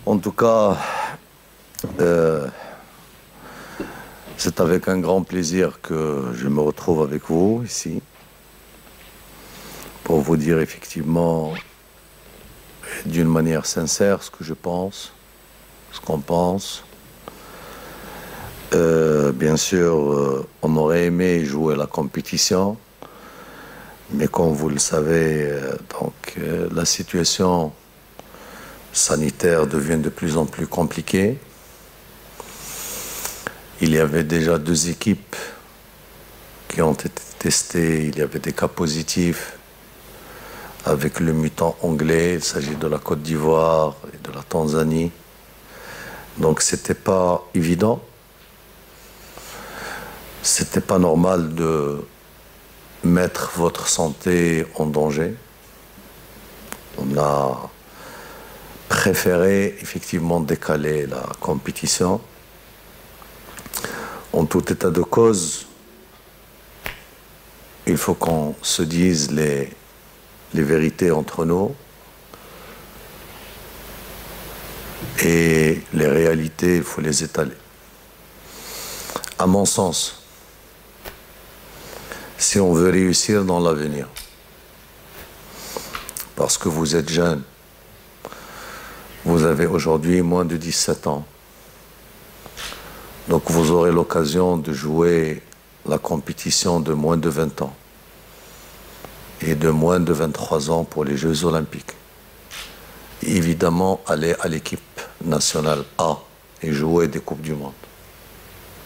En tout cas, euh, c'est avec un grand plaisir que je me retrouve avec vous ici pour vous dire effectivement d'une manière sincère ce que je pense, ce qu'on pense. Bien sûr, on aurait aimé jouer la compétition, mais comme vous le savez, la situation sanitaire devient de plus en plus compliquée. Il y avait déjà 2 équipes qui ont été testées, il y avait des cas positifs avec le mutant anglais, il s'agit de la Côte d'Ivoire et de la Tanzanie. Donc c'était pas évident. C'était pas normal de mettre votre santé en danger. On a préféré effectivement décaler la compétition. En tout état de cause, il faut qu'on se dise les vérités entre nous et les réalités, il faut les étaler. À mon sens, si on veut réussir dans l'avenir, parce que vous êtes jeune, vous avez aujourd'hui moins de 17 ans, donc vous aurez l'occasion de jouer la compétition de moins de 20 ans et de moins de 23 ans pour les Jeux Olympiques. Et évidemment, aller à l'équipe nationale A et jouer des Coupes du Monde.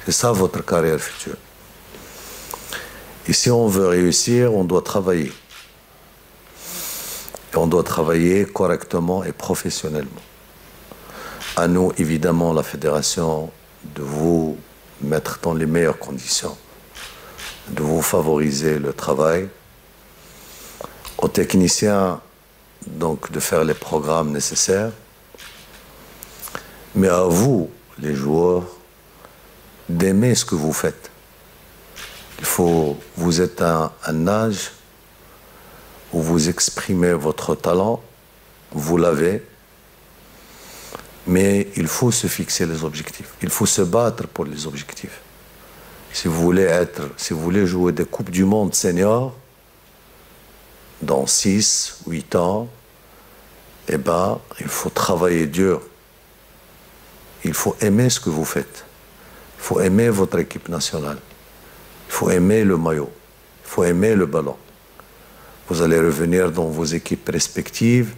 C'est ça votre carrière future. Et si on veut réussir, on doit travailler. Et on doit travailler correctement et professionnellement. À nous, évidemment, la fédération, de vous mettre dans les meilleures conditions, de vous favoriser le travail, aux techniciens donc de faire les programmes nécessaires, mais à vous, les joueurs, d'aimer ce que vous faites. Vous êtes à un âge où vous exprimez votre talent, vous l'avez, mais il faut se fixer les objectifs. Il faut se battre pour les objectifs. Si vous voulez jouer des Coupes du Monde seniors, dans 6, 8 ans, eh ben, il faut travailler dur. Il faut aimer ce que vous faites. Il faut aimer votre équipe nationale. Il faut aimer le maillot. Il faut aimer le ballon. Vous allez revenir dans vos équipes respectives,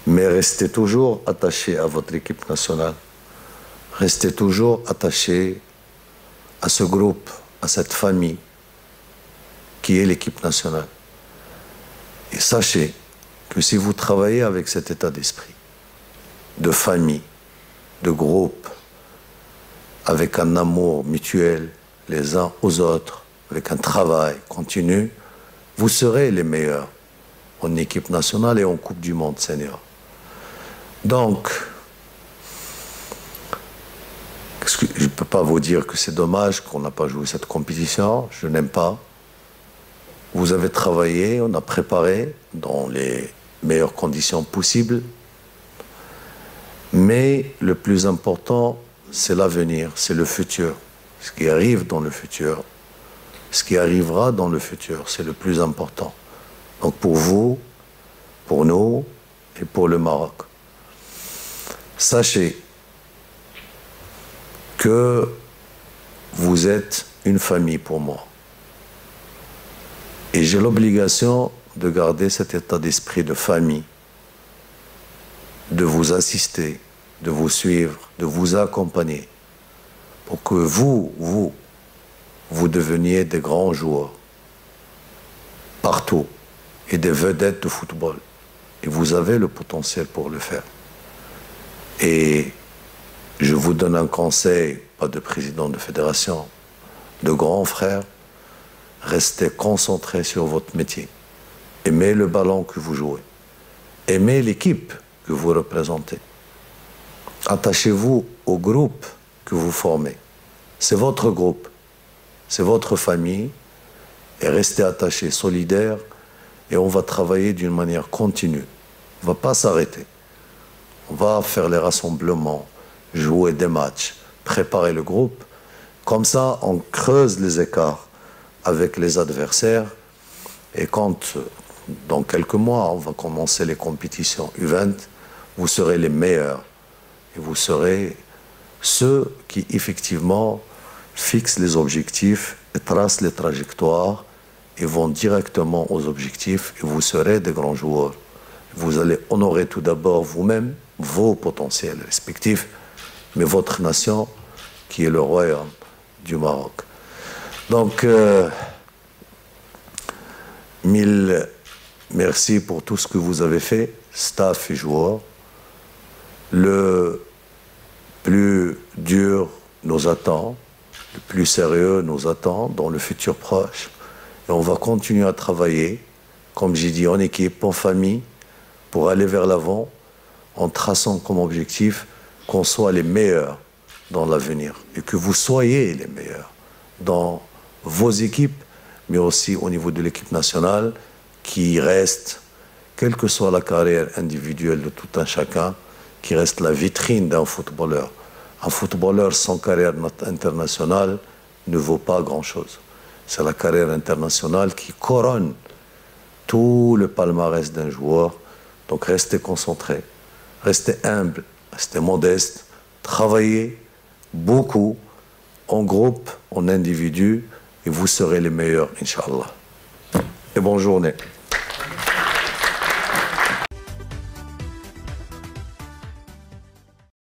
mais restez toujours attaché à votre équipe nationale. Restez toujours attaché à ce groupe, à cette famille qui est l'équipe nationale. Et sachez que si vous travaillez avec cet état d'esprit, de famille, de groupe, avec un amour mutuel les uns aux autres, avec un travail continu, vous serez les meilleurs en équipe nationale et en Coupe du Monde senior. Donc, je ne peux pas vous dire que c'est dommage qu'on n'a pas joué cette compétition, je n'aime pas. Vous avez travaillé, on a préparé dans les meilleures conditions possibles, mais le plus important, c'est l'avenir, c'est le futur. Ce qui arrive dans le futur, ce qui arrivera dans le futur, c'est le plus important. Donc pour vous, pour nous et pour le Maroc. Sachez que vous êtes une famille pour moi. Et j'ai l'obligation de garder cet état d'esprit de famille, de vous assister, de vous suivre, de vous accompagner, pour que vous deveniez des grands joueurs, partout, et des vedettes de football. Et vous avez le potentiel pour le faire. Et je vous donne un conseil, pas de président de fédération, de grand frère, restez concentrés sur votre métier. Aimez le ballon que vous jouez. Aimez l'équipe que vous représentez. Attachez-vous au groupe que vous formez. C'est votre groupe, c'est votre famille, et restez attachés, solidaires, et on va travailler d'une manière continue. On ne va pas s'arrêter. On va faire les rassemblements, jouer des matchs, préparer le groupe. Comme ça, on creuse les écarts avec les adversaires. Et quand, dans quelques mois, on va commencer les compétitions U20, vous serez les meilleurs. Et vous serez ceux qui, effectivement, fixent les objectifs et tracent les trajectoires et vont directement aux objectifs. Et vous serez des grands joueurs. Vous allez honorer tout d'abord vous-même, vos potentiels respectifs, mais votre nation, qui est le royaume du Maroc. Donc, mille merci pour tout ce que vous avez fait, staff et joueurs. Le plus dur nous attend, le plus sérieux nous attend dans le futur proche. Et on va continuer à travailler, comme j'ai dit, en équipe, en famille, pour aller vers l'avant, en traçant comme objectif qu'on soit les meilleurs dans l'avenir et que vous soyez les meilleurs dans vos équipes, mais aussi au niveau de l'équipe nationale qui reste, quelle que soit la carrière individuelle de tout un chacun, qui reste la vitrine d'un footballeur. Un footballeur sans carrière internationale ne vaut pas grand-chose. C'est la carrière internationale qui couronne tout le palmarès d'un joueur. Donc restez concentrés, restez humbles, restez modestes, travaillez beaucoup, en groupe, en individu, et vous serez les meilleurs, Inch'Allah. Et bonne journée.